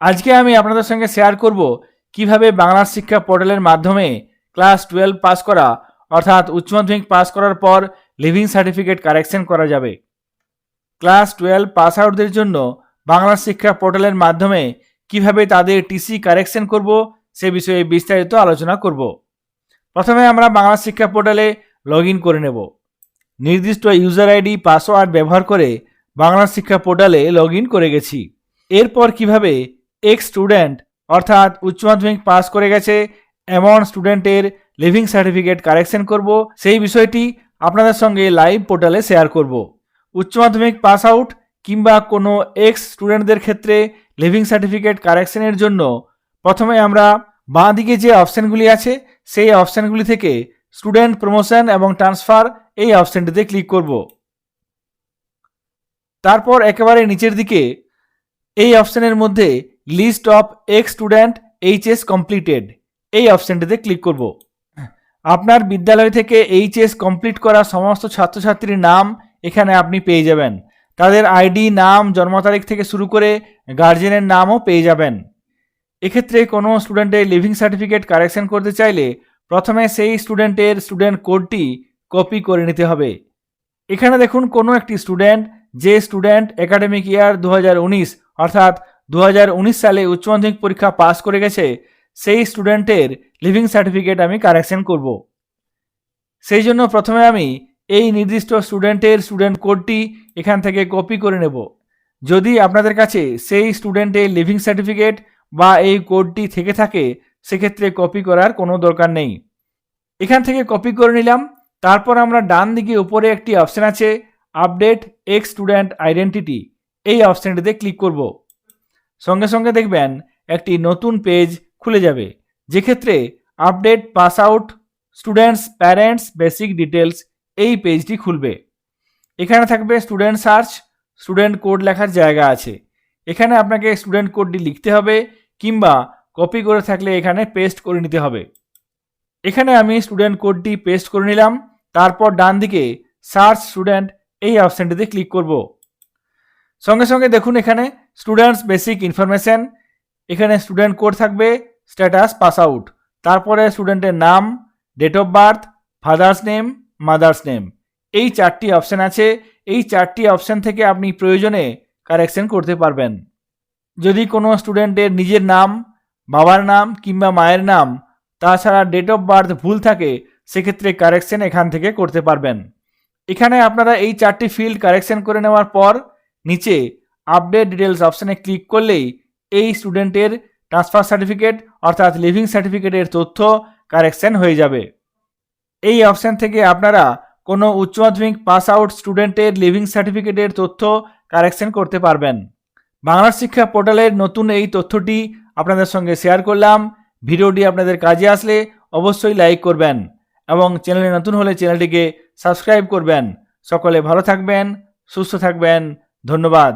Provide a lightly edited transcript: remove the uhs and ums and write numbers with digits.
আজকে আমি আপনাদের সঙ্গে শেয়ার করব কিভাবে বাংলা শিক্ষা পোর্টালের মাধ্যমে ক্লাস 12 পাস করা অর্থাৎ উচ্চ মাধ্যমিক পাস করার পর লিভিং সার্টিফিকেট কারেকশন করা যাবে। ক্লাস 12 পাস আউটদের জন্য বাংলা শিক্ষা পোর্টালের মাধ্যমে কিভাবে তাদের টিসি কারেকশন করব সে বিষয়ে বিস্তারিত আলোচনা করব। প্রথমে আমরা বাংলা শিক্ষা পোর্টালে লগ ইন করে নেব। নির্দিষ্ট ইউজার আইডি পাসওয়ার্ড ব্যবহার করে বাংলা শিক্ষা পোর্টালে লগ ইন করে গেছি। এরপর কিভাবে এক্স স্টুডেন্ট অর্থাৎ উচ্চ মাধ্যমিক পাস করে গেছে এমন স্টুডেন্টের লিভিং সার্টিফিকেট কারেকশন করব সেই বিষয়টি আপনাদের সঙ্গে লাইভ পোর্টালে শেয়ার করব। উচ্চ মাধ্যমিক পাস আউট কিংবা কোনো এক্স স্টুডেন্টদের ক্ষেত্রে লিভিং সার্টিফিকেট কারেকশনের জন্য প্রথমে আমরা বাঁ দিকে যে অপশানগুলি আছে সেই অপশানগুলি থেকে স্টুডেন্ট প্রমোশন এবং ট্রান্সফার এই অপশানটিতে ক্লিক করব। তারপর একেবারে নিচের দিকে এই অপশানের মধ্যে list of ex student HS completed এই অপশানটিতে ক্লিক করব। আপনার বিদ্যালয় থেকে এইচএস কমপ্লিট করা সমস্ত ছাত্রছাত্রীর নাম এখানে আপনি পেয়ে যাবেন। তাদের আইডি, নাম, জন্ম তারিখ থেকে শুরু করে গার্জেনের নামও পেয়ে যাবেন। এক্ষেত্রে কোনো স্টুডেন্টের লিভিং সার্টিফিকেট কারেকশন করতে চাইলে প্রথমে সেই স্টুডেন্টের স্টুডেন্ট কোডটি কপি করে নিতে হবে। এখানে দেখুন কোনো একটি স্টুডেন্ট যে স্টুডেন্ট একাডেমিক ইয়ার 2019 অর্থাৎ 2019 সালে উচ্চ মাধ্যমিক পরীক্ষা পাস করে গেছে সেই স্টুডেন্টের লিভিং সার্টিফিকেট আমি কারেকশন করব। সেই জন্য প্রথমে আমি এই নির্দিষ্ট স্টুডেন্টের স্টুডেন্ট কোডটি এখান থেকে কপি করে নেব। যদি আপনাদের কাছে সেই স্টুডেন্টের লিভিং সার্টিফিকেট বা এই কোডটি থেকে থাকে সেক্ষেত্রে কপি করার কোনো দরকার নেই। এখান থেকে কপি করে নিলাম। তারপর আমরা ডান দিকে উপরে একটি অপশান আছে আপডেট এক্স স্টুডেন্ট আইডেন্টিটি এই অপশানটিতে ক্লিক করব। সঙ্গে সঙ্গে দেখবেন একটি নতুন পেজ খুলে যাবে যেক্ষেত্রে update pass out students parents basic details এই পেজটি খুলবে। এখানে থাকবে স্টুডেন্ট সার্চ, স্টুডেন্ট কোড লেখার জায়গা আছে। এখানে আপনাকে স্টুডেন্ট কোডটি লিখতে হবে কিংবা কপি করে থাকলে এখানে পেস্ট করে নিতে হবে। এখানে আমি স্টুডেন্ট কোডটি পেস্ট করে নিলাম। তারপর ডান দিকে সার্চ স্টুডেন্ট এই অপশানটিতে ক্লিক করব। সঙ্গে সঙ্গে দেখুন এখানে স্টুডেন্টস বেসিক ইনফরমেশন, এখানে স্টুডেন্ট কোড থাকবে, স্ট্যাটাস পাস আউট, তারপরে স্টুডেন্টের নাম, date of birth, father's name, mother's name এই চারটি অপশান আছে। এই চারটি অপশান থেকে আপনি প্রয়োজনে কারেকশন করতে পারবেন। যদি কোনো স্টুডেন্টের নিজের নাম, বাবার নাম কিংবা মায়ের নাম তাছাড়া ডেট অফ বার্থ ভুল থাকে সেক্ষেত্রে কারেকশন এখান থেকে করতে পারবেন। এখানে আপনারা এই চারটি ফিল্ড কারেকশন করে নেওয়ার পর নিচে আপডেট ডিটেলস অপশানে ক্লিক করলেই এই স্টুডেন্টের ট্রান্সফার সার্টিফিকেট অর্থাৎ লিভিং সার্টিফিকেটের তথ্য কারেকশন হয়ে যাবে। এই অপশান থেকে আপনারা কোনো উচ্চ মাধ্যমিক পাস আউট স্টুডেন্টের লিভিং সার্টিফিকেটের তথ্য কারেকশন করতে পারবেন। বাংলা শিক্ষা পোর্টালের নতুন এই তথ্যটি আপনাদের সঙ্গে শেয়ার করলাম। ভিডিওটি আপনাদের কাজে আসলে অবশ্যই লাইক করবেন এবং চ্যানেলে নতুন হলে চ্যানেলটিকে সাবস্ক্রাইব করবেন। সকলে ভালো থাকবেন, সুস্থ থাকবেন। ধন্যবাদ।